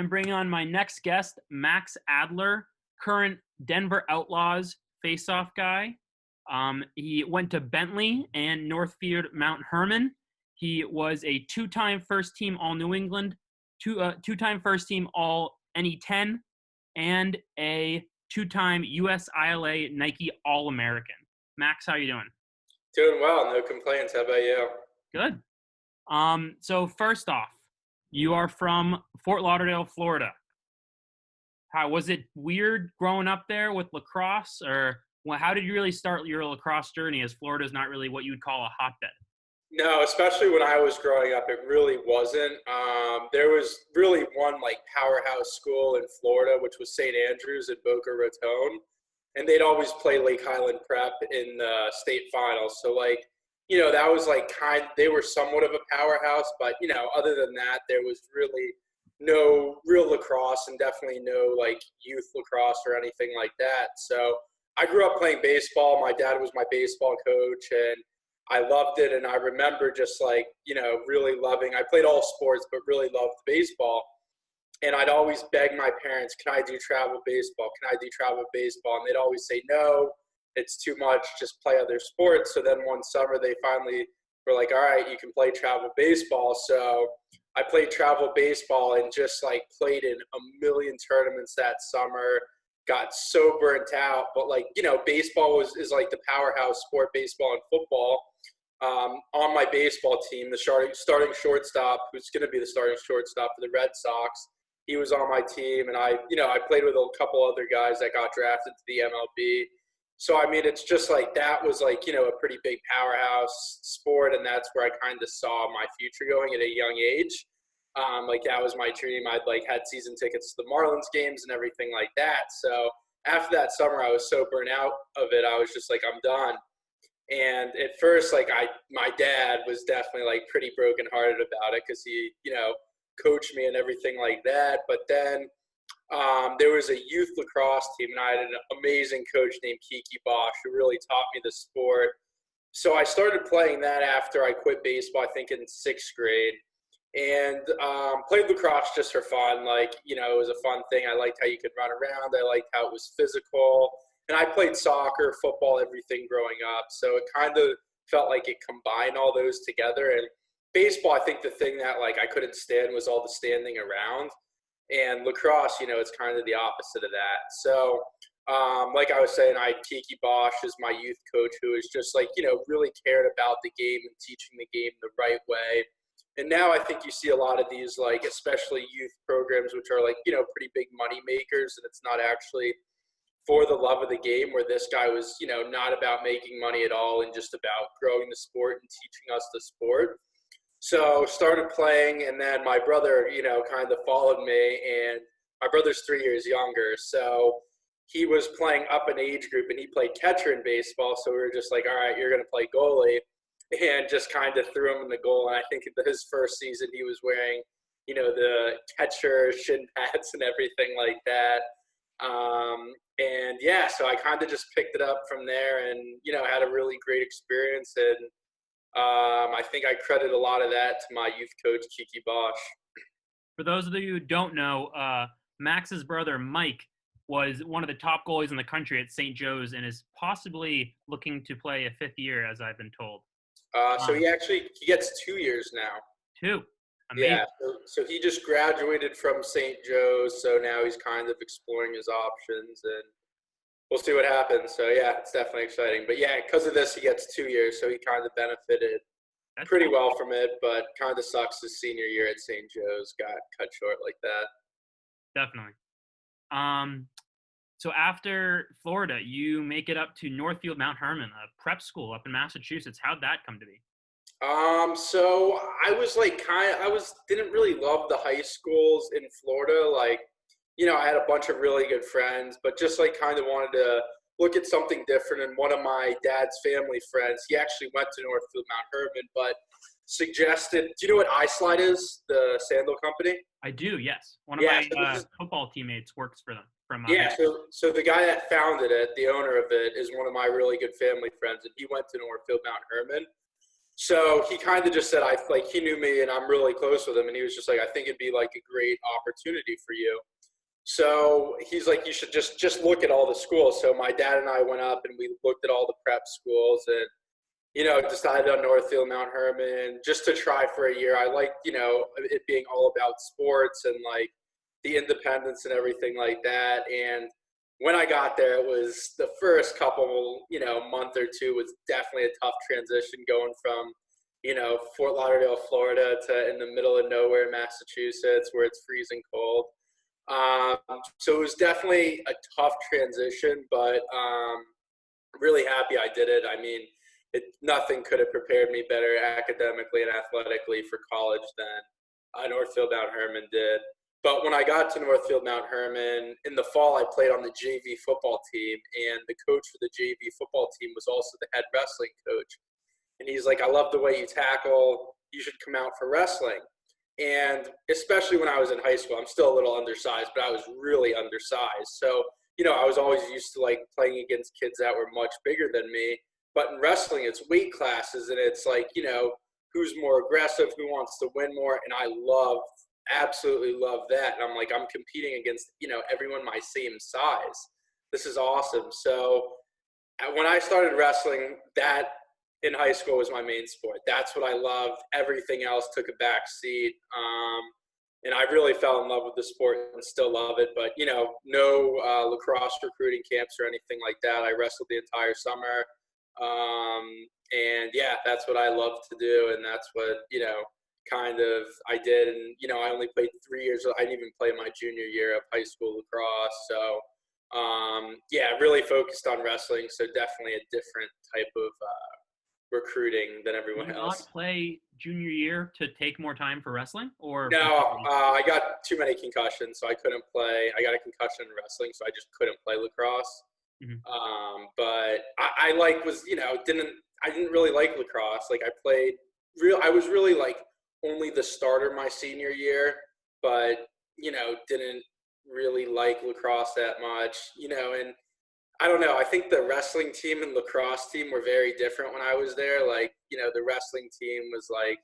I'm bringing on my next guest, Max Adler, current Denver Outlaws Faceoff guy. He went to Bentley and Northfield Mount Herman. He was a two-time first-team All-New England, two-time first-team All-NE10, and a two-time USILA Nike All-American. Max, how you doing? Doing well, no complaints. How about you? Good. So first off, you are from Fort Lauderdale, Florida. How was it weird growing up there with lacrosse, or how did you really start your lacrosse journey, as Florida is not really what you would call a hotbed? No, especially when I was growing up, it really wasn't. There was really one powerhouse school in Florida, which was St. Andrews at Boca Raton, and they'd always play Lake Highland Prep in the state finals. So that was they were somewhat of a powerhouse, but other than that, there was really no real lacrosse and definitely no youth lacrosse or anything like that. So I grew up playing baseball. My dad was my baseball coach, and I loved it. And I remember just really loving, I played all sports, but really loved baseball. And I'd always beg my parents, can I do travel baseball? Can I do travel baseball? And they'd always say, no, it's too much, just play other sports. So then one summer they finally were like, all right, you can play travel baseball. So I played travel baseball and just played in a million tournaments that summer, got so burnt out. But baseball is the powerhouse sport, baseball and football. On my baseball team, the starting shortstop, who's going to be the starting shortstop for the Red Sox, he was on my team. And I played with a couple other guys that got drafted to the MLB. So, I mean, it's just that was a pretty big powerhouse sport. And that's where I kind of saw my future going at a young age. That was my dream. I'd had season tickets to the Marlins games and everything like that. So after that summer, I was so burnt out of it. I was just I'm done. And at first, my dad was definitely pretty brokenhearted about it because he, coached me and everything like that. But then there was a youth lacrosse team, and I had an amazing coach named Kiki Bosch who really taught me the sport. So I started playing that after I quit baseball, I think in 6th grade, and played lacrosse just for fun. It was a fun thing. I liked how you could run around. I liked how it was physical. And I played soccer, football, everything growing up. So it kind of felt like it combined all those together. And baseball, I think the thing that I couldn't stand was all the standing around. And lacrosse, it's kind of the opposite of that. So like I was saying, Kiki Bosch is my youth coach, who is just really cared about the game and teaching the game the right way. And now I think you see a lot of these especially youth programs, which are pretty big money makers, and it's not actually for the love of the game, where this guy was, not about making money at all and just about growing the sport and teaching us the sport. So started playing, and then my brother, kind of followed me, and my brother's 3 years younger. So he was playing up an age group, and he played catcher in baseball. So we were just all right, you're going to play goalie, and just kind of threw him in the goal. And I think his first season he was wearing, the catcher shin pads and everything like that. And yeah, so I kind of just picked it up from there and, had a really great experience. And I think I credit a lot of that to my youth coach, Kiki Bosch. For those of you who don't know, Max's brother, Mike, was one of the top goalies in the country at St. Joe's and is possibly looking to play a 5th year, as I've been told. So he gets 2 years now. 2? Amazing. Yeah, so he just graduated from St. Joe's, so now he's kind of exploring his options, and we'll see what happens. So, yeah, it's definitely exciting. But, yeah, because of this, he gets 2 years, so he kind of benefited pretty well from it, but kind of sucks his senior year at St. Joe's got cut short like that. Definitely. So after Florida, you make it up to Northfield Mount Herman, a prep school up in Massachusetts. How'd that come to be? So I was didn't really love the high schools in Florida. I had a bunch of really good friends, but just kind of wanted to look at something different. And one of my dad's family friends, he actually went to Northfield Mount Herman, but suggested, do you know what iSlide is, the sandal company? I do, yes. One of my football teammates works for them. So the guy that founded it, the owner of it, is one of my really good family friends, and he went to Northfield Mount Herman. So he kind of just said, he knew me and I'm really close with him. And he was just like, I think it'd be like a great opportunity for you. So he's like, you should just look at all the schools. So my dad and I went up and we looked at all the prep schools and, decided on Northfield, Mount Herman, just to try for a year. I liked, it being all about sports and like the independence and everything like that. And when I got there, it was the first couple, month or two was definitely a tough transition going from, Fort Lauderdale, Florida to in the middle of nowhere, Massachusetts, where it's freezing cold. So it was definitely a tough transition, but really happy I did it. I mean, nothing could have prepared me better academically and athletically for college than Northfield Mount Herman did. But when I got to Northfield Mount Herman, in the fall I played on the JV football team, and the coach for the JV football team was also the head wrestling coach. And he's like, I love the way you tackle. You should come out for wrestling. And especially when I was in high school, I'm still a little undersized, but I was really undersized. So, I was always used to like playing against kids that were much bigger than me. But in wrestling, it's weight classes, and it's like, who's more aggressive, who wants to win more. And I absolutely love that. And I'm like, I'm competing against, everyone my same size. This is awesome. So when I started wrestling, that in high school was my main sport. That's what I loved. Everything else took a back seat. And I really fell in love with the sport and still love it. But, no lacrosse recruiting camps or anything like that. I wrestled the entire summer. And yeah, that's what I love to do. And that's what, kind of I did. And, I only played 3 years. I didn't even play my junior year of high school lacrosse. So, yeah, really focused on wrestling. So definitely a different type of recruiting than everyone else. Did you not play junior year to take more time for wrestling? Or No, I got too many concussions, so I couldn't play. I got a concussion in wrestling, so I just couldn't play lacrosse. Mm-hmm. But I didn't really like lacrosse. Like I was really like only the starter my senior year, but didn't really like lacrosse that much. And I don't know. I think the wrestling team and lacrosse team were very different when I was there. Like, the wrestling team was like,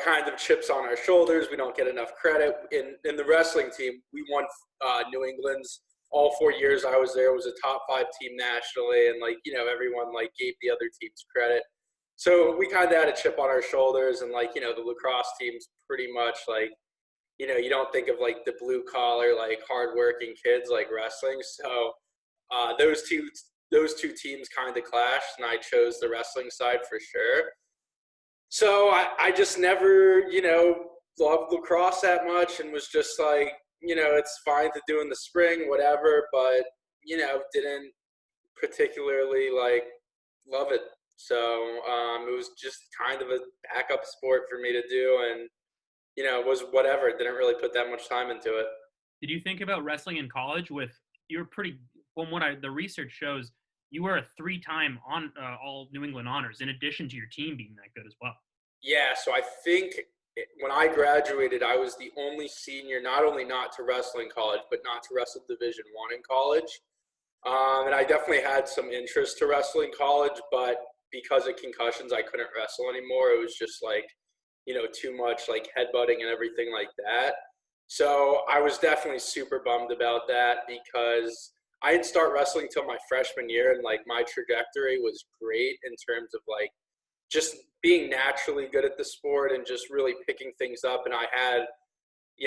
kind of chips on our shoulders. We don't get enough credit. In the wrestling team, we won New England's all 4 years I was there. It was a top 5 team nationally. And like, everyone like gave the other teams credit. So we kind of had a chip on our shoulders. And like, the lacrosse team's pretty much like, you don't think of like the blue collar, like hardworking kids like wrestling. So those two teams kind of clashed, and I chose the wrestling side for sure. So I just never, loved lacrosse that much, and was just like, it's fine to do in the spring, whatever, but didn't particularly like love it. So it was just kind of a backup sport for me to do, and it was whatever. Didn't really put that much time into it. Did you think about wrestling in college? You're pretty, from what the research shows, you were a 3-time on all New England honors, in addition to your team being that good as well. Yeah, so I think when I graduated, I was the only senior, not only not to wrestle in college, but not to wrestle Division I in college. And I definitely had some interest to wrestle in college, but because of concussions, I couldn't wrestle anymore. It was just like, too much like headbutting and everything like that. So I was definitely super bummed about that, because I didn't start wrestling till my freshman year, and like my trajectory was great in terms of like just being naturally good at the sport and just really picking things up. And I had,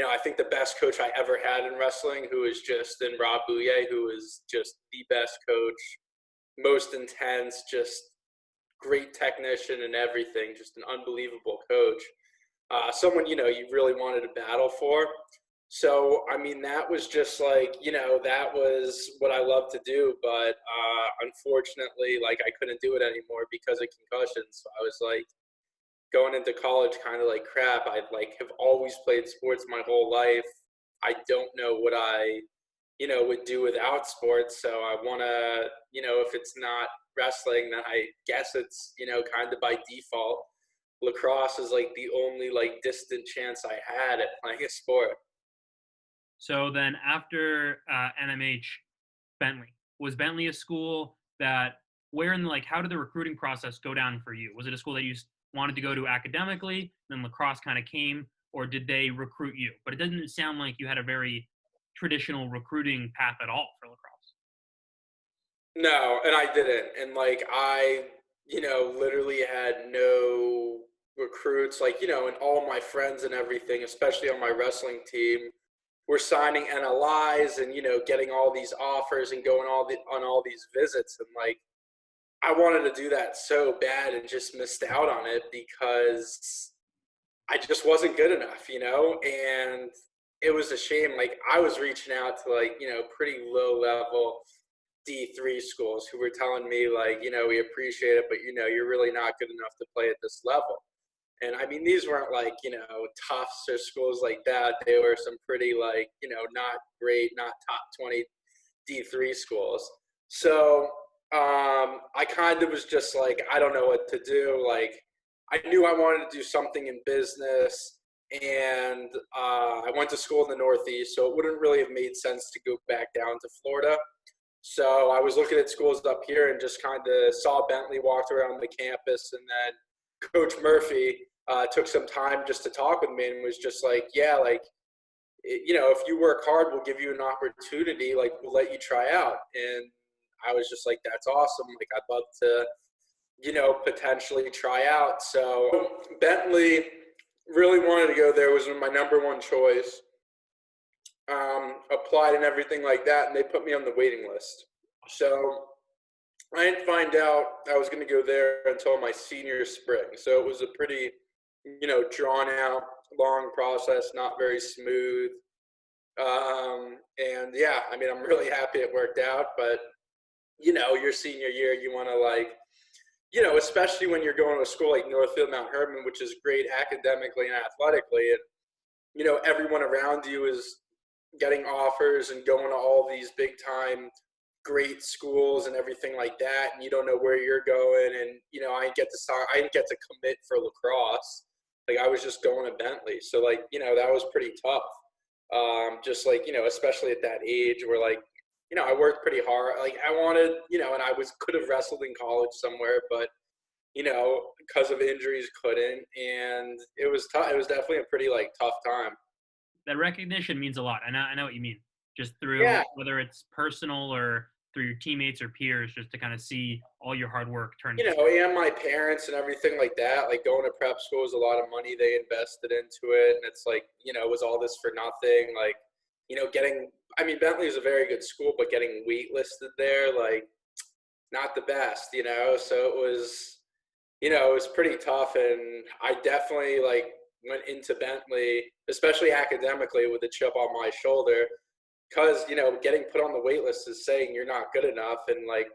I think the best coach I ever had in wrestling, who was just in Rob Bouye, who was just the best coach, most intense, just great technician and everything, just an unbelievable coach. Someone, you really wanted to battle for. So, I mean, that was just like, that was what I loved to do. But unfortunately, like I couldn't do it anymore because of concussions. So I was like going into college kind of like crap. I like have always played sports my whole life. I don't know what I, would do without sports. So I want to, if it's not wrestling, then I guess it's, kind of by default. Lacrosse is like the only like distant chance I had at playing a sport. So then after NMH, Bentley. Was Bentley a school that where in the, like, how did the recruiting process go down for you? Was it a school that you wanted to go to academically, then lacrosse kind of came, or did they recruit you? But it doesn't sound like you had a very traditional recruiting path at all for lacrosse. No, and I didn't. And like literally had no recruits. Like, and all my friends and everything, especially on my wrestling team, were signing NLIs and getting all these offers and going on all these visits. And like I wanted to do that so bad and just missed out on it because I just wasn't good enough, and it was a shame. Like I was reaching out to like, pretty low level D3 schools who were telling me like, we appreciate it, but you're really not good enough to play at this level. And I mean, these weren't like, Tufts or schools like that. They were some pretty like, not great, not top 20 D3 schools. So I kind of was just like, I don't know what to do. Like, I knew I wanted to do something in business, and I went to school in the Northeast, so it wouldn't really have made sense to go back down to Florida. So I was looking at schools up here and just kind of saw Bentley, walked around the campus, and then Coach Murphy took some time just to talk with me and was just like, yeah, like, if you work hard, we'll give you an opportunity. Like, we'll let you try out. And I was just like, that's awesome. Like, I'd love to, potentially try out. So Bentley, really wanted to go there, was my number one choice. Applied and everything like that, and they put me on the waiting list. So I didn't find out I was going to go there until my senior spring. So it was a pretty, drawn out, long process, not very smooth. And yeah, I mean, I'm really happy it worked out, but your senior year, you want to like, especially when you're going to a school like Northfield Mount Herman, which is great academically and athletically, and everyone around you is getting offers and going to all these big time great schools and everything like that, and you don't know where you're going. And I didn't get to commit for lacrosse. Like I was just going to Bentley, so like that was pretty tough. Just like especially at that age where like I worked pretty hard. Like I wanted and I could have wrestled in college somewhere, but because of injuries couldn't, and it was tough. It was definitely a pretty like tough time. That recognition means a lot. I know what you mean. Just through whether it's personal or through your teammates or peers, just to kind of see all your hard work turn. And my parents and everything like that. Like going to prep school was a lot of money they invested into it, and it's like was all this for nothing? Like Bentley is a very good school, but getting waitlisted there, like not the best. So it was it was pretty tough, and I definitely like went into Bentley, especially academically, with a chip on my shoulder, because getting put on the wait list is saying you're not good enough, and like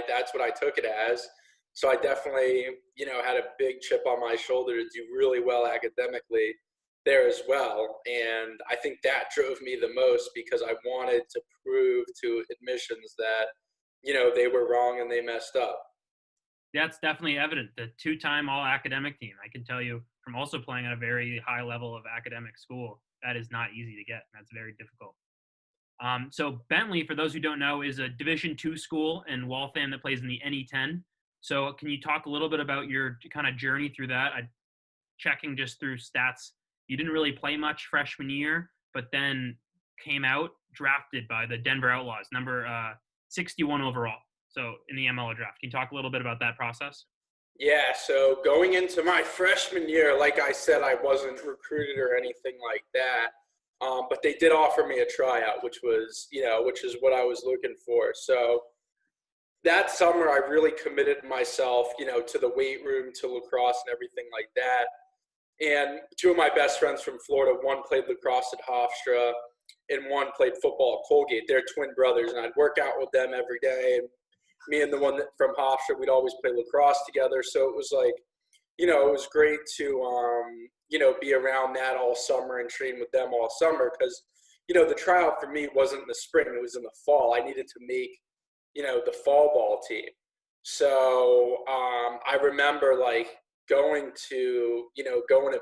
that's what I took it as. So I definitely had a big chip on my shoulder to do really well academically there as well, and I think that drove me the most because I wanted to prove to admissions that they were wrong and they messed up. That's definitely evident. The two-time all-academic team. I can tell you from also playing at a very high level of academic school, that is not easy to get. That's very difficult. So Bentley, for those who don't know, is a Division II school in Waltham that plays in the NE10. So can you talk a little bit about your kind of journey through that? Checking just through stats, you didn't really play much freshman year, but then came out drafted by the Denver Outlaws, number 61 overall. So in the MLL draft. Can you talk a little bit about that process? Yeah, so going into my freshman year, like I said, I wasn't recruited or anything like that. But they did offer me a tryout, which is what I was looking for. So that summer, I really committed myself, to the weight room, to lacrosse and everything like that. And two of my best friends from Florida, one played lacrosse at Hofstra and one played football at Colgate. They're twin brothers, and I'd work out with them every day. And me and the one from Hofstra, we'd always play lacrosse together. So it was like, it was great to, be around that all summer and train with them all summer because, the tryout for me wasn't in the spring. It was in the fall. I needed to make, the fall ball team. So I remember, like, going to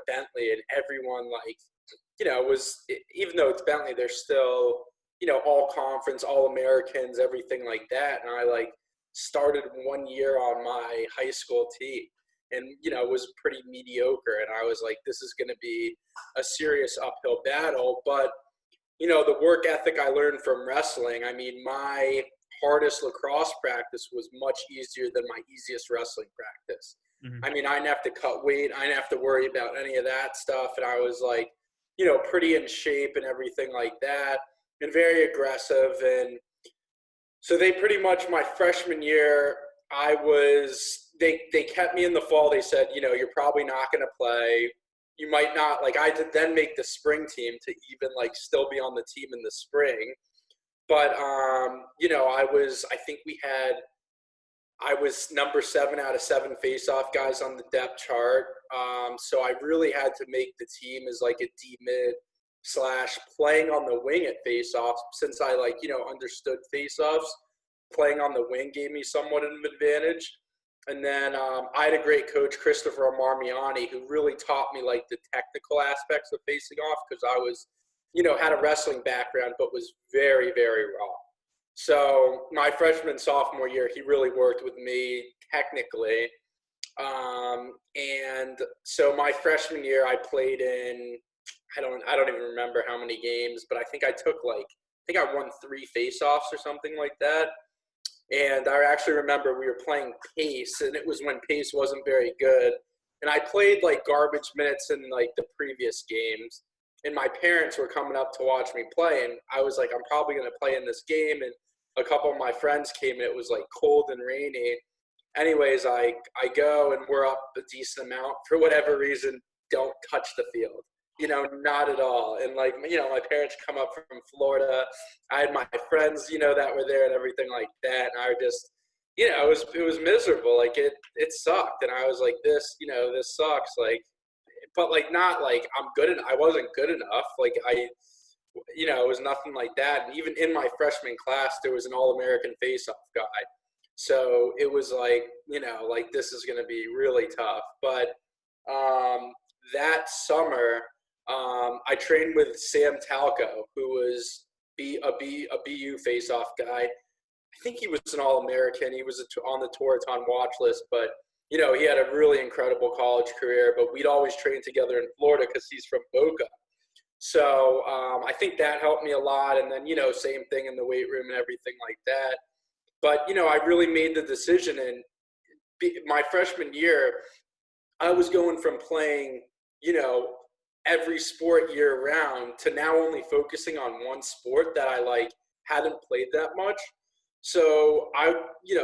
Bentley, and everyone, like, even though it's Bentley, they're still, all conference, all Americans, everything like that. And I, like, started 1 year on my high school team and, was pretty mediocre. And I was like, this is going to be a serious uphill battle. But, the work ethic I learned from wrestling, I mean, my hardest lacrosse practice was much easier than my easiest wrestling practice. Mm-hmm. I mean, I didn't have to cut weight. I didn't have to worry about any of that stuff. And I was like, pretty in shape and everything like that, and very aggressive. And so they pretty much, my freshman year, they kept me in the fall. They said, you're probably not going to play. You might not, I did then make the spring team to even still be on the team in the spring. But, I was number 7 out of 7 face-off guys on the depth chart. So I really had to make the team as a D-mid / playing on the wing at face-offs. Since I understood face-offs, playing on the wing gave me somewhat of an advantage. And then I had a great coach, Christopher Marmiani, who really taught me the technical aspects of facing off, because I was, had a wrestling background, but was very, very raw. So my freshman, sophomore year, he really worked with me technically. And so my freshman year, I played in, I don't even remember how many games, but I think I won 3 face-offs or something like that. And I actually remember we were playing pace, and it was when pace wasn't very good. And I played garbage minutes in the previous games. And my parents were coming up to watch me play, and I was like, I'm probably going to play in this game. And a couple of my friends came, and it was cold and rainy. Anyways, I go, and we're up a decent amount. For whatever reason, don't touch the field, not at all. And my parents come up from Florida. I had my friends, that were there and everything like that. And I just, it was miserable. It sucked. And I was like, this sucks. But not I'm good enough. I wasn't good enough. It was nothing like that. And even in my freshman class, there was an All-American face-off guy. So it was this is going to be really tough. But that summer, I trained with Sam Talco, who was a BU face-off guy. I think he was an All-American. He was on the Touraton watch list, but he had a really incredible college career, but we'd always train together in Florida because he's from Boca. So I think that helped me a lot. And then, same thing in the weight room and everything like that. But, I really made the decision. And my freshman year, I was going from playing, every sport year round to now only focusing on one sport that I hadn't played that much. So I,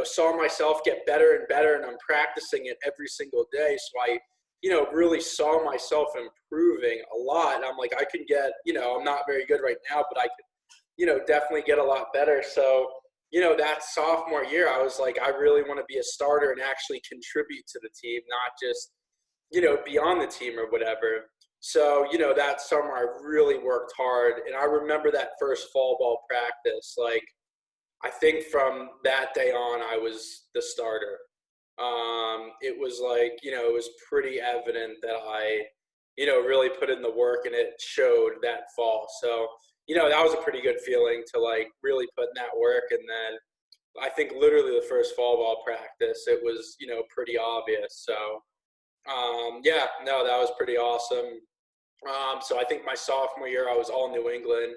saw myself get better and better, and I'm practicing it every single day. So I, really saw myself improving a lot. And I'm like, I can get, I'm not very good right now, but I could, definitely get a lot better. So, that sophomore year, I was like, I really want to be a starter and actually contribute to the team, not just, be on the team or whatever. So, that summer I really worked hard. And I remember that first fall ball practice, I think from that day on, I was the starter. It was it was pretty evident that I, really put in the work, and it showed that fall. So, that was a pretty good feeling to really put in that work. And then I think literally the first fall ball practice, it was, pretty obvious. So, that was pretty awesome. So I think my sophomore year, I was all New England.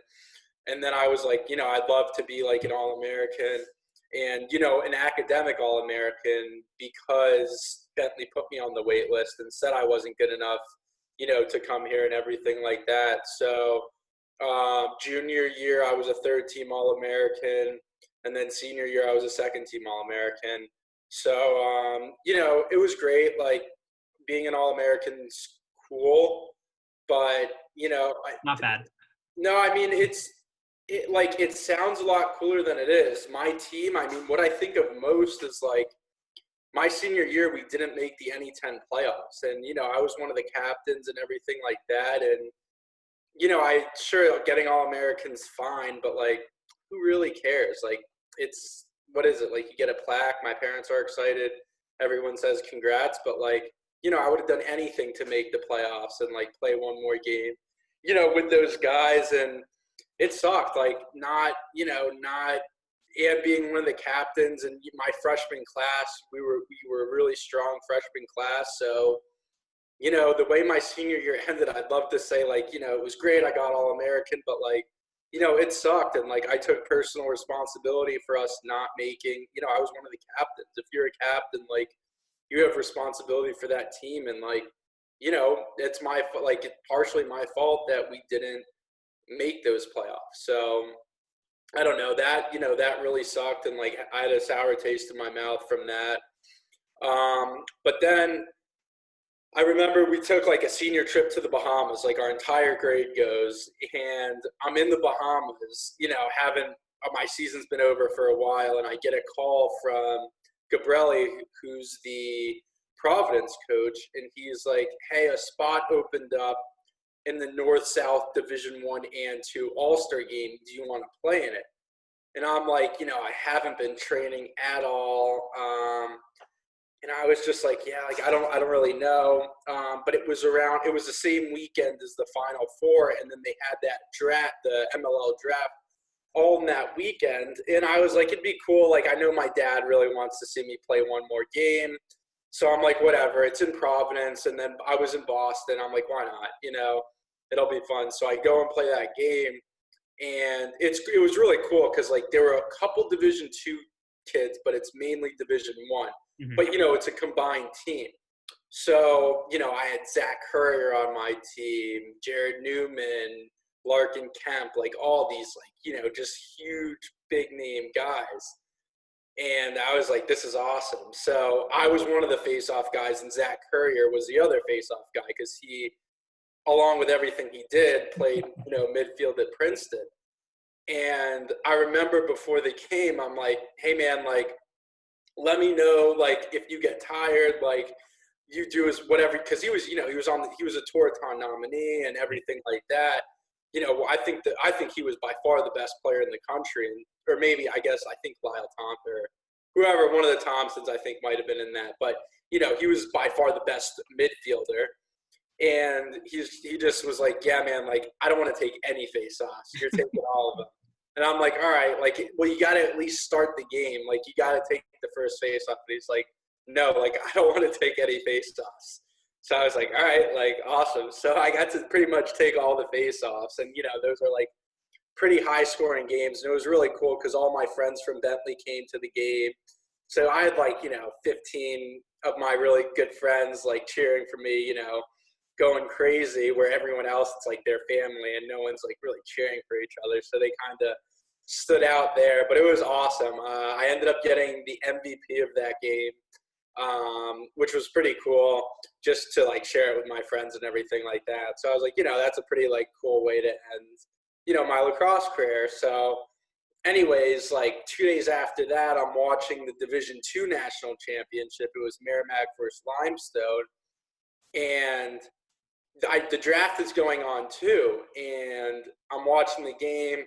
And then I was like, I'd love to be an All-American and, an academic All-American, because Bentley put me on the wait list and said I wasn't good enough, to come here and everything like that. So junior year, I was a 3rd-team All-American. And then senior year, I was a 2nd-team All-American. So, it was great. Being an All-American's cool, but, Not bad. No, I mean, it sounds a lot cooler than it is. My team, I mean, what I think of most is my senior year, we didn't make the NE10 playoffs. And, I was one of the captains and everything like that. And, getting All-American's fine, but who really cares? It's, what is it? You get a plaque. My parents are excited. Everyone says congrats, but I would have done anything to make the playoffs and play one more game, with those guys. And it sucked, not and being one of the captains and my freshman class, we were a really strong freshman class. So, you know, the way my senior year ended, I'd love to say, like, you know, it was great. I got All-American, but, like, you know, it sucked. And, like, I took personal responsibility for us not making, you know, I was one of the captains. If you're a captain, like, you have responsibility for that team. And, like, you know, it's partially my fault that we didn't make those playoffs. So I don't know, that, you know, that really sucked. And, like, I had a sour taste in my mouth from that. But then I remember we took like a senior trip to the Bahamas, like our entire grade goes, and I'm in the Bahamas, you know, my season's been over for a while, and I get a call from Gabrielli, who's the Providence coach, and he's like, hey, a spot opened up in the North-South Division I and II All-Star game. Do you want to play in it? And I'm like, you know, I haven't been training at all. And I was just like, yeah, like I don't really know. But it was the same weekend as the Final Four, and then they had that draft, the MLL draft, all in that weekend. And I was like, it'd be cool. Like, I know my dad really wants to see me play one more game. So I'm like, whatever, it's in Providence. And then I was in Boston. I'm like, why not? You know, it'll be fun. So I go and play that game. And it was really cool because, like, there were a couple Division II kids, but it's mainly Division I. Mm-hmm. But, you know, it's a combined team. So, you know, I had Zach Courier on my team, Jared Newman, Larkin Kemp, like all these, like, you know, just huge, big-name guys. And I was like, this is awesome. So I was one of the face-off guys, and Zach Courier was the other face-off guy because he, along with everything he did, played, you know, midfield at Princeton. And I remember before the game, I'm like, hey, man, like, let me know, like, if you get tired, like, you do is whatever. Because he was, you know, he was a Touraton nominee and everything like that. You know, I think he was by far the best player in the country. Or maybe, I think Lyle Thompson or whoever, one of the Thompsons, I think might have been in that. But, you know, he was by far the best midfielder. And he just was like, yeah, man, like, I don't want to take any face-offs. You're taking all of them. And I'm like, all right, like, well, you got to at least start the game. Like, you got to take the first face-off. But he's like, no, like, I don't want to take any face-offs. So I was like, all right, like, awesome. So I got to pretty much take all the face-offs. And, you know, those are, like, pretty high-scoring games. And it was really cool because all my friends from Bentley came to the game. So I had, like, you know, 15 of my really good friends, like, cheering for me, you know, going crazy, where everyone else, it's like their family and no one's like really cheering for each other. So they kind of stood out there, but it was awesome. I ended up getting the MVP of that game, which was pretty cool, just to like share it with my friends and everything like that. So I was like, you know, that's a pretty like cool way to end, you know, my lacrosse career. So anyways, like 2 days after that, I'm watching the Division II National Championship. It was Merrimack versus Limestone. And the draft is going on too, and I'm watching the game,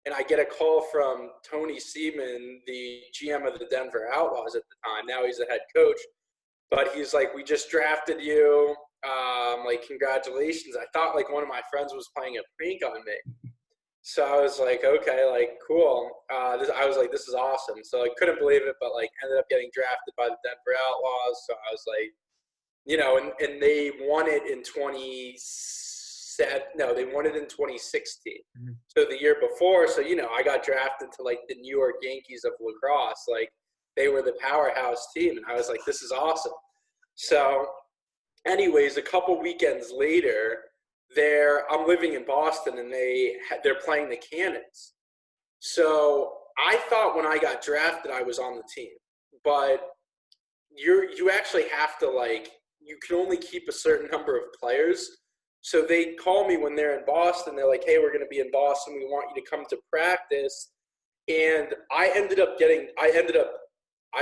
and I get a call from Tony Seaman, the GM of the Denver Outlaws at the time. Now he's the head coach, but he's like, we just drafted you, like, congratulations. I thought like one of my friends was playing a prank on me. So I was like, okay, like, cool. I was like, this is awesome. So I couldn't believe it, but like ended up getting drafted by the Denver Outlaws. So I was like, you know, and they won it in 2016. Mm-hmm. So the year before, so, you know, I got drafted to like the New York Yankees of lacrosse. Like, they were the powerhouse team, and I was like, this is awesome. So anyways, a couple weekends later, I'm living in Boston, and they're playing the Cannons. So I thought when I got drafted, I was on the team, but you actually have to, like, you can only keep a certain number of players. So they call me when they're in Boston. They're like, hey, we're going to be in Boston. We want you to come to practice. And I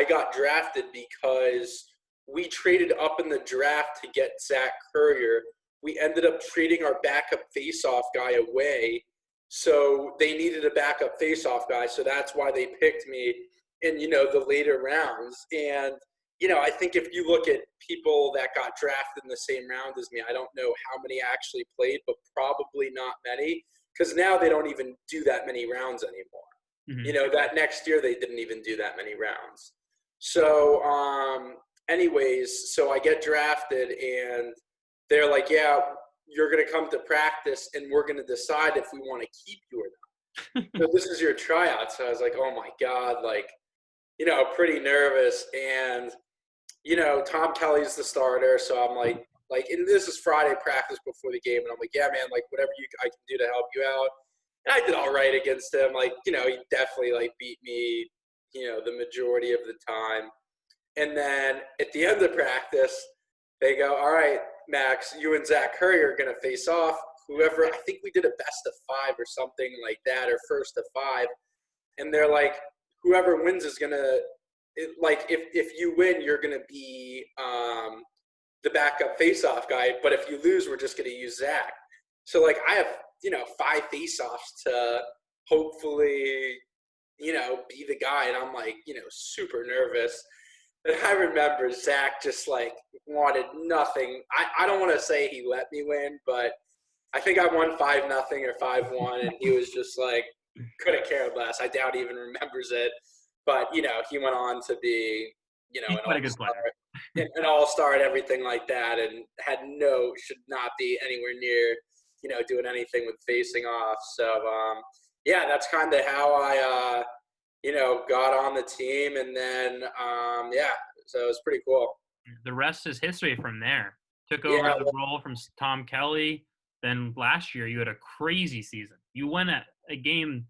got drafted because we traded up in the draft to get Zach Courier. We ended up trading our backup face-off guy away. So they needed a backup face-off guy. So that's why they picked me in, you know, the later rounds. And, you know, I think if you look at people that got drafted in the same round as me, I don't know how many actually played, but probably not many, because now they don't even do that many rounds anymore. Mm-hmm. That next year they didn't even do that many rounds. So, anyways, so I get drafted and they're like, yeah, you're going to come to practice and we're going to decide if we want to keep you or not. So this is your tryout. So I was like, oh my God, like, pretty nervous. And, Tom Kelly's the starter. So I'm like, and this is Friday practice before the game. And I'm like, yeah, man, like whatever I can do to help you out. And I did all right against him. Like, he definitely like beat me, the majority of the time. And then at the end of practice, they go, all right, Max, you and Zach Curry are going to face off. Whoever, I think we did a best of 5 or something like that, or first of 5. And they're like, whoever wins is going to, like, if you win, you're going to be the backup face-off guy. But if you lose, we're just going to use Zach. So, like, I have, 5 face-offs to hopefully, be the guy. And I'm like, super nervous. And I remember Zach just like wanted nothing. I don't want to say he let me win, but I think I won 5-0 or 5-1, and he was just like couldn't care less. I doubt he even remembers it. But he went on to be He's quite a good player, an all-star and everything like that, and should not be anywhere near doing anything with facing off. So yeah, that's kind of how I got on the team, and then, so it was pretty cool. The rest is history from there. Took over the role from Tom Kelly. Then last year, you had a crazy season. You won a game,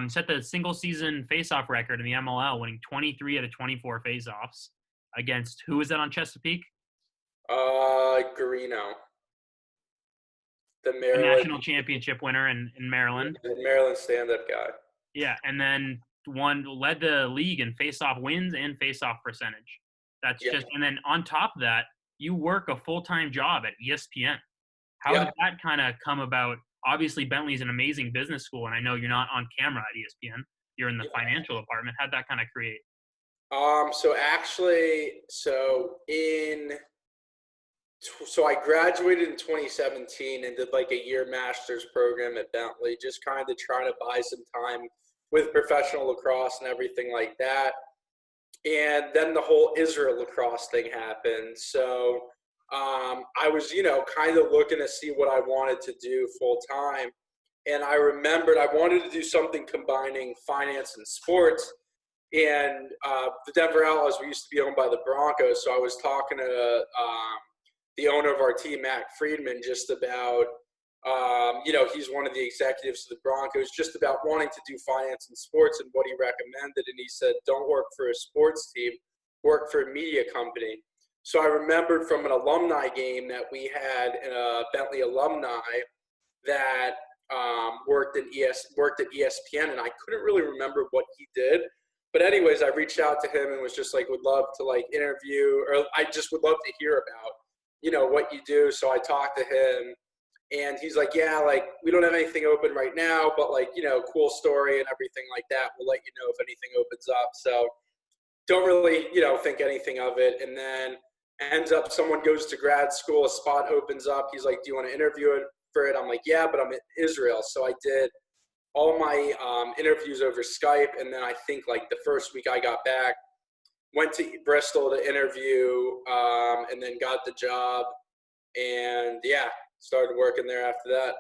set the single-season face-off record in the MLL, winning 23 out of 24 face-offs against, who was that on Chesapeake? Garino. The national championship winner in Maryland. The Maryland stand-up guy. Yeah, and then led the league in face-off wins and face-off percentage. That's just, and then on top of that, you work a full-time job at ESPN. How did that kind of come about? Obviously, Bentley's an amazing business school, and I know you're not on camera at ESPN. You're in the financial department. How'd that kind of create? So I graduated in 2017 and did like a year master's program at Bentley, just kind of trying to buy some time with professional lacrosse and everything like that. And then the whole Israel lacrosse thing happened. So I was, kind of looking to see what I wanted to do full time. And I remembered I wanted to do something combining finance and sports. And the Denver Outlaws, we used to be owned by the Broncos. So I was talking to the owner of our team, Matt Friedman, just about, he's one of the executives of the Broncos, just about wanting to do finance and sports and what he recommended. And he said, don't work for a sports team, work for a media company. So I remembered from an alumni game that we had a Bentley alumni that worked at ESPN, and I couldn't really remember what he did. But anyways, I reached out to him and was just like, would love to like interview, or I just would love to hear about, what you do. So I talked to him, and he's like, yeah, like we don't have anything open right now, but like, cool story and everything like that. We'll let you know if anything opens up. So don't really, think anything of it. And then ends up someone goes to grad school, a spot opens up. He's like, do you want to interview it for it? I'm like, yeah, but I'm in Israel. So I did all my interviews over Skype. And then I think like the first week I got back, went to Bristol to interview, and then got the job, and started working there after that.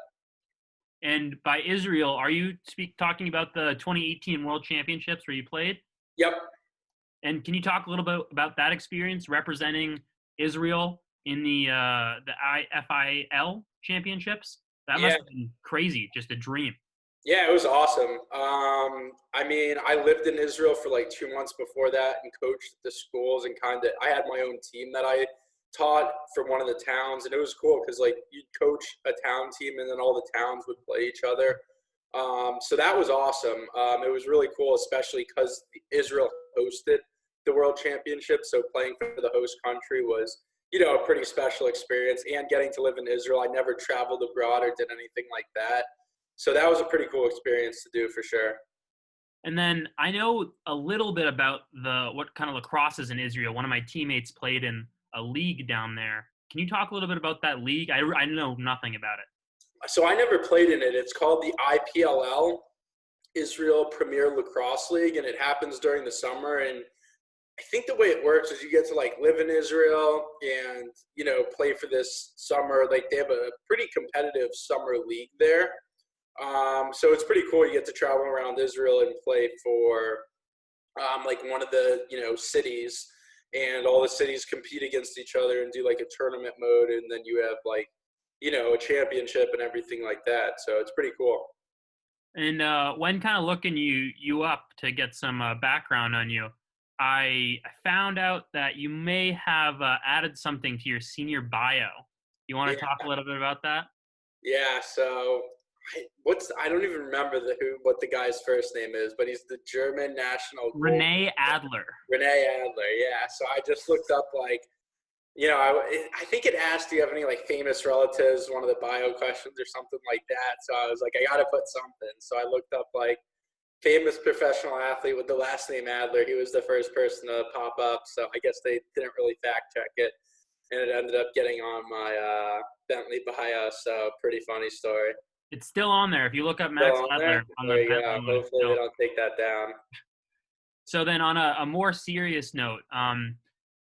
And by Israel, are you talking about the 2018 World Championships where you played? Yep. And can you talk a little bit about that experience representing Israel in the IFIL Championships? That must have been crazy, just a dream. Yeah, it was awesome. I lived in Israel for like 2 months before that and coached at the schools, and I had my own team that I taught for one of the towns, and it was cool because like you'd coach a town team and then all the towns would play each other. So that was awesome. It was really cool, especially because Israel hosted the World Championship. So playing for the host country was, a pretty special experience, and getting to live in Israel. I never traveled abroad or did anything like that. So that was a pretty cool experience to do for sure. And then I know a little bit about what kind of lacrosse is in Israel. One of my teammates played in a league down there. Can you talk a little bit about that league? I know nothing about it. So I never played in it. It's called the IPLL, Israel Premier Lacrosse League, and it happens during the summer. And I think the way it works is you get to like live in Israel and, you know, play for this summer. Like they have a pretty competitive summer league there. So it's pretty cool. You get to travel around Israel and play for like one of the, you know, cities, and all the cities compete against each other and do like a tournament mode. And then you have like, you know, a championship and everything like that. So it's pretty cool. And when kind of looking you up to get some background on you, I found out that you may have added something to your senior bio. You want to talk a little bit about that? Yeah, so I don't even remember what the guy's first name is, but he's the German national Rene Adler. Rene Adler, yeah. So I just looked up like, you know, I think it asked, do you have any like famous relatives, one of the bio questions or something like that. So I was like, I got to put something. So I looked up like famous professional athlete with the last name Adler. He was the first person to pop up. So I guess they didn't really fact check it, and it ended up getting on my Bentley bio. So pretty funny story. It's still on there. If you look up Max Adler on the Bentley one. Hopefully they don't take that down. So then on a more serious note,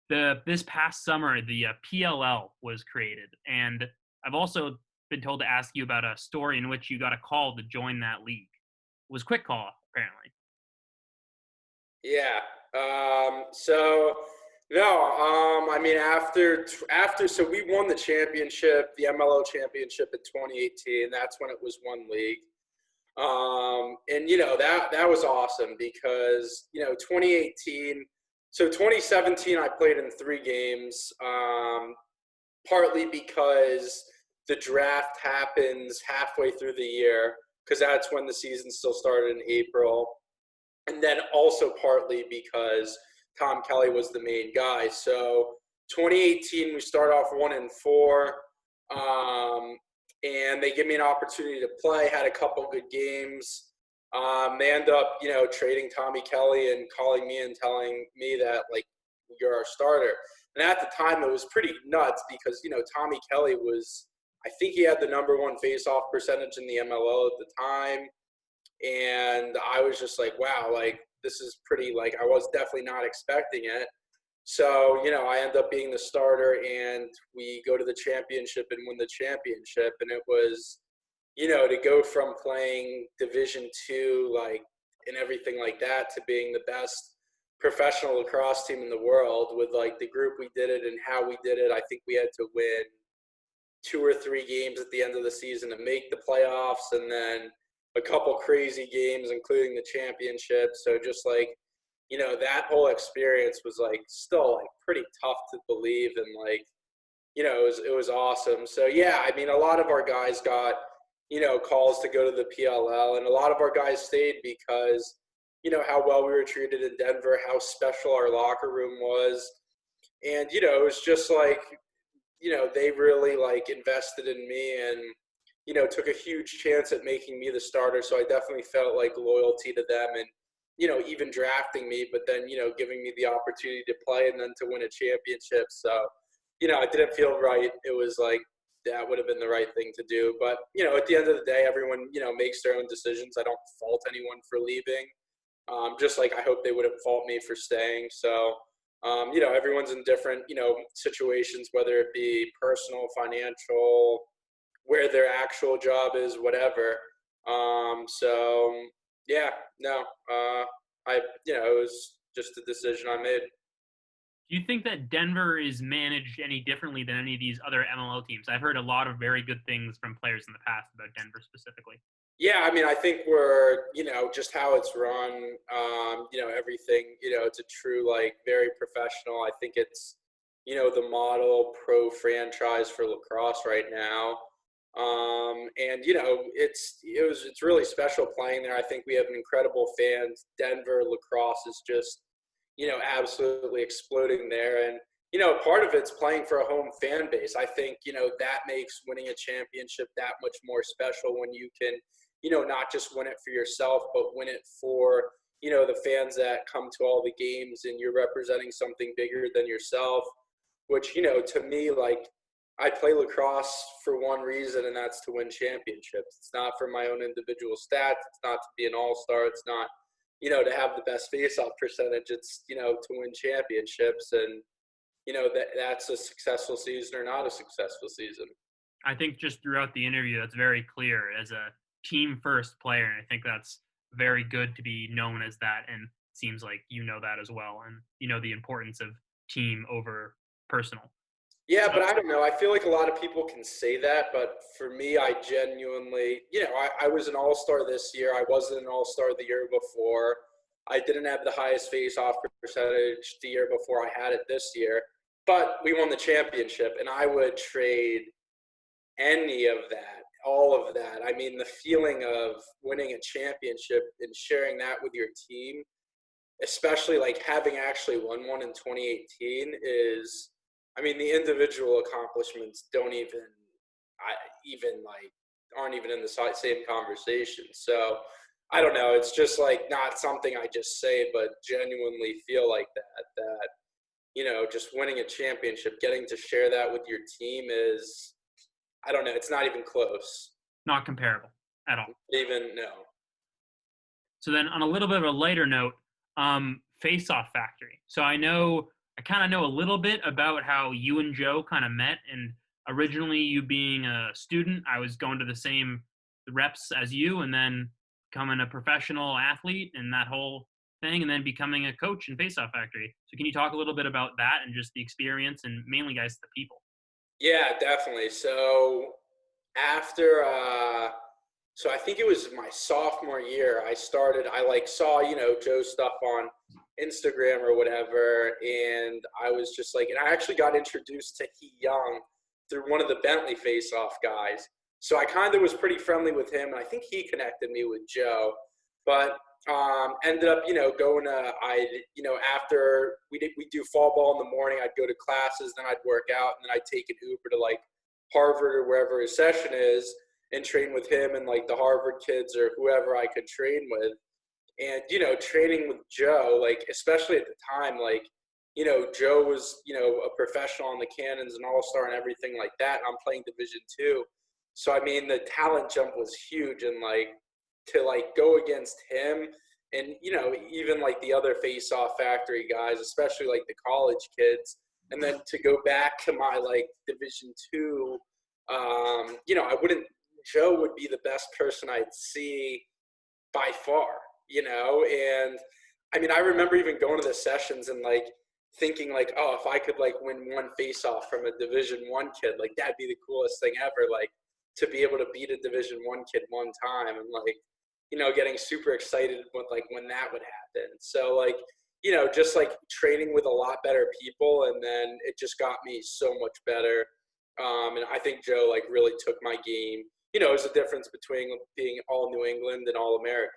this past summer, the PLL was created. And I've also been told to ask you about a story in which you got a call to join that league. It was quick call, apparently. Yeah. So no, I mean, so we won the championship, the MLL Championship in 2018. That's when it was one league. And, you know, that was awesome because, you know, 2018, so 2017, I played in 3 games, partly because the draft happens halfway through the year, because that's when the season still started in April. And then also partly because Tom Kelly was the main guy. So 2018, we start off 1-4, and they give me an opportunity to play. Had a couple good games. They end up, you know, trading Tommy Kelly and calling me and telling me that like, you're our starter. And at the time, it was pretty nuts because, you know, Tommy Kelly I think he had the #1 faceoff percentage in the MLL at the time. And I was just like, wow, like this is pretty, like I was definitely not expecting it. So, you know, I end up being the starter and we go to the championship and win the championship. And it was, you know, to go from playing Division II, like, and everything like that to being the best professional lacrosse team in the world with like the group we did it and how we did it. I think we had to win 2 or 3 games at the end of the season to make the playoffs, and then a couple crazy games, including the championship. So just like, you know, that whole experience was like still like pretty tough to believe. And like, you know, it was awesome. So yeah, I mean, a lot of our guys got, you know, calls to go to the PLL, and a lot of our guys stayed because, you know, how well we were treated in Denver, how special our locker room was. And, you know, it was just like, you know, they really like invested in me and, you know, took a huge chance at making me the starter. So I definitely felt like loyalty to them, and, you know, even drafting me, but then, you know, giving me the opportunity to play and then to win a championship. So, you know, it didn't feel right. It was like, that would have been the right thing to do. But, you know, at the end of the day, everyone, you know, makes their own decisions. I don't fault anyone for leaving. Just like I hope they wouldn't fault me for staying. So, you know, everyone's in different, you know, situations, whether it be personal, financial, where their actual job is, whatever. So yeah, no, you know, it was just a decision I made. Do you think that Denver is managed any differently than any of these other MLL teams? I've heard a lot of very good things from players in the past about Denver specifically. Yeah, I mean, I think we're, you know, just how it's run, you know, everything, you know, it's a true, like, very professional. I think it's, you know, the model pro franchise for lacrosse right now. And, you know, it's really special playing there. I think we have an incredible fans. Denver lacrosse is just, you know, absolutely exploding there. And, you know, part of it's playing for a home fan base. I think, you know, that makes winning a championship that much more special when you can, you know, not just win it for yourself, but win it for, you know, the fans that come to all the games, and you're representing something bigger than yourself, which, you know, to me, like, I play lacrosse for one reason, and that's to win championships. It's not for my own individual stats. It's not to be an all-star. It's not, to have the best face-off percentage. It's, to win championships. And, that's a successful season or not a successful season. I think just throughout the interview, that's very clear as a team first player. And I think that's very good to be known as that. And it seems like you know that as well. And you know the importance of team over personal. Yeah, but I don't know. I feel like a lot of people can say that, but for me, I genuinely, I was an all-star this year. I wasn't an all-star the year before. I didn't have the highest face-off percentage the year before. I had it this year, but we won the championship, and I would trade any of that, all of that. I mean, the feeling of winning a championship and sharing that with your team, especially like having actually won one in 2018 is, I mean, the individual accomplishments aren't even in the same conversation. So I don't know. It's just like not something I just say, but genuinely feel like that, just winning a championship, getting to share that with your team is, I don't know. It's not even close. Not comparable at all. Even no. So then on a little bit of a lighter note, Faceoff Factory. So I kind of know a little bit about how you and Joe kind of met. And originally you being a student, I was going to the same reps as you, and then becoming a professional athlete and that whole thing, and then becoming a coach in Faceoff Factory. So can you talk a little bit about that and just the experience and mainly, guys, the people? Yeah, definitely. So after, so I think it was my sophomore year, I saw, Joe's stuff on Instagram or whatever. And I was just like, and I actually got introduced to He Young through one of the Bentley Faceoff guys. So I kind of was pretty friendly with him. And I think he connected me with Joe, but ended up, going to, after we do fall ball in the morning, I'd go to classes, then I'd work out, and then I'd take an Uber to like Harvard or wherever his session is and train with him and like the Harvard kids or whoever I could train with. And, training with Joe, like, especially at the time, like, Joe was, a professional on the Cannons and all-star and everything like that. And I'm playing Division II. So, I mean, the talent jump was huge. And, like, to, like, go against him and, even, like, the other Faceoff Factory guys, especially, like, the college kids, and then to go back to my, like, Division II, Joe would be the best person I'd see by far, and I mean, I remember even going to the sessions and like thinking like, oh, if I could like win one face off from a Division I kid, like that'd be the coolest thing ever. Like to be able to beat a Division I kid one time and like, getting super excited with like when that would happen. So like, just like training with a lot better people. And then it just got me so much better. And I think Joe like really took my game. There's a difference between being all New England and all American.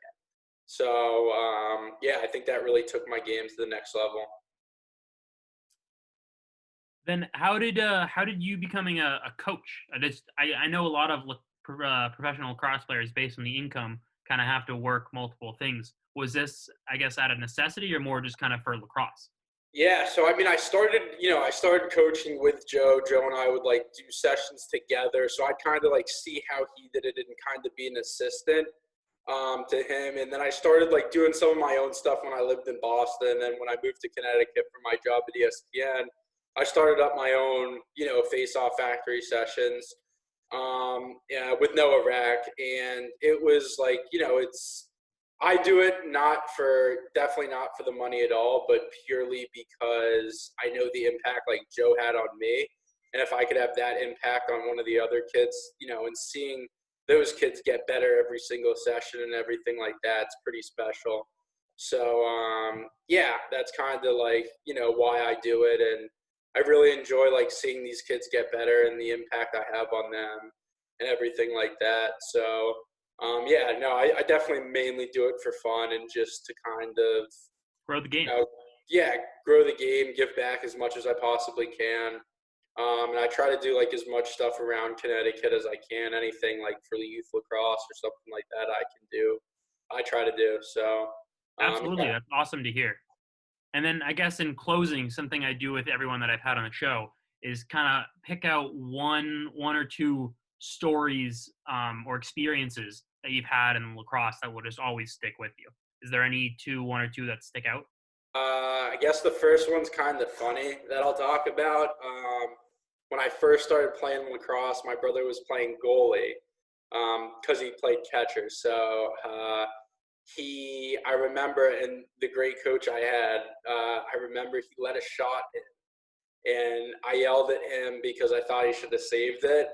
So, I think that really took my game to the next level. Then how did you becoming a coach? I know a lot of professional lacrosse players based on the income kind of have to work multiple things. Was this, I guess, out of necessity or more just kind of for lacrosse? Yeah, so I mean, I started coaching with Joe. Joe and I would like do sessions together. So I'd kind of like see how he did it and kind of be an assistant to him. And then I started like doing some of my own stuff when I lived in Boston. And then when I moved to Connecticut for my job at ESPN, I started up my own, Faceoff Factory sessions, with Noah Rack. And it was like, I do it definitely not for the money at all, but purely because I know the impact like Joe had on me. And if I could have that impact on one of the other kids, and seeing those kids get better every single session and everything like that, it's pretty special. So, that's kind of like, why I do it. And I really enjoy like seeing these kids get better and the impact I have on them and everything like that. So, I definitely mainly do it for fun and just to kind of grow the game. Grow the game, give back as much as I possibly can. And I try to do like as much stuff around Connecticut as I can. Anything like for the youth lacrosse or something like that I can do, I try to do. So absolutely, That's awesome to hear. And then I guess in closing, something I do with everyone that I've had on the show is kind of pick out one or two stories or experiences that you've had in lacrosse that will just always stick with you. Is there any one or two that stick out? I guess the first one's kind of funny that I'll talk about. When I first started playing lacrosse, my brother was playing goalie because he played catcher. So I remember, and the great coach I had, I remember he let a shot in, and I yelled at him because I thought he should have saved it.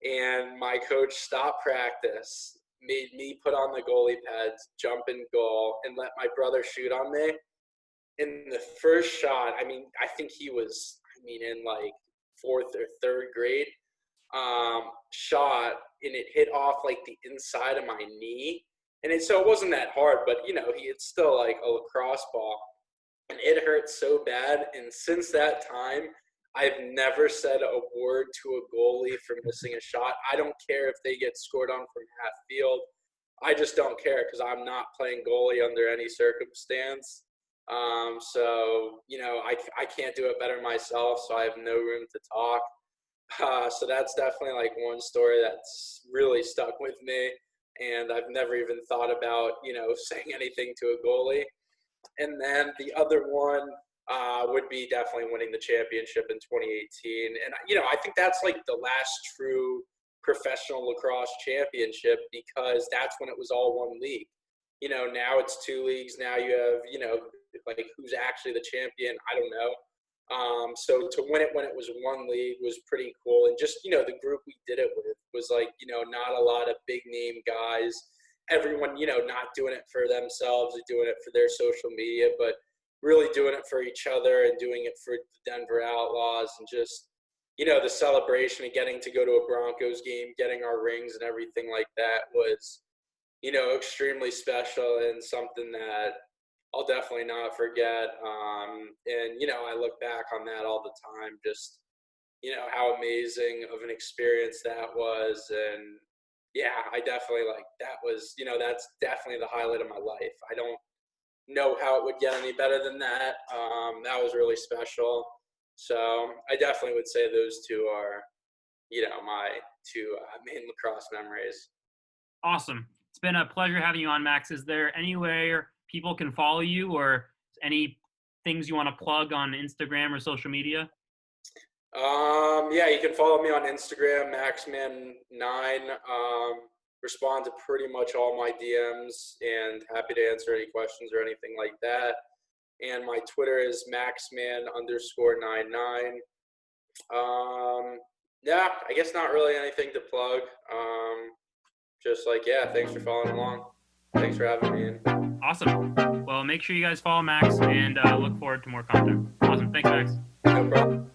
And my coach stopped practice, made me put on the goalie pads, jump in goal, and let my brother shoot on me. In the first shot, I think he was, in like fourth or third grade, shot, and it hit off like the inside of my knee. And so it wasn't that hard, but it's still like a lacrosse ball, and it hurt so bad. And since that time, I've never said a word to a goalie for missing a shot. I don't care if they get scored on from half field. I just don't care because I'm not playing goalie under any circumstance. So I can't do it better myself, so I have no room to talk. So that's definitely like one story that's really stuck with me, and I've never even thought about, saying anything to a goalie. And then the other one would be definitely winning the championship in 2018. And, I think that's like the last true professional lacrosse championship, because that's when it was all one league. Now it's two leagues. Now you have, like who's actually the champion, I don't know. So to win it when it was one league was pretty cool. And just, the group we did it with was like, not a lot of big name guys. Everyone, not doing it for themselves or doing it for their social media, but really doing it for each other and doing it for the Denver Outlaws. And just, the celebration of getting to go to a Broncos game, getting our rings and everything like that was, extremely special and something that I'll definitely not forget. And, I look back on that all the time, just, how amazing of an experience that was. And yeah, I definitely that was, that's definitely the highlight of my life. I don't know how it would get any better than that. That was really special. So I definitely would say those two are, my two main lacrosse memories. Awesome. It's been a pleasure having you on, Max. Is there anywhere people can follow you, or any things you want to plug on Instagram or social media? Yeah, you can follow me on Instagram, maxman9. Respond to pretty much all my DMs and happy to answer any questions or anything like that. And my Twitter is maxman_99. Yeah, I guess not really anything to plug. Just thanks for following along. Thanks for having me. Awesome. Well, make sure you guys follow Max, and look forward to more content. Awesome. Thanks, Max. No problem.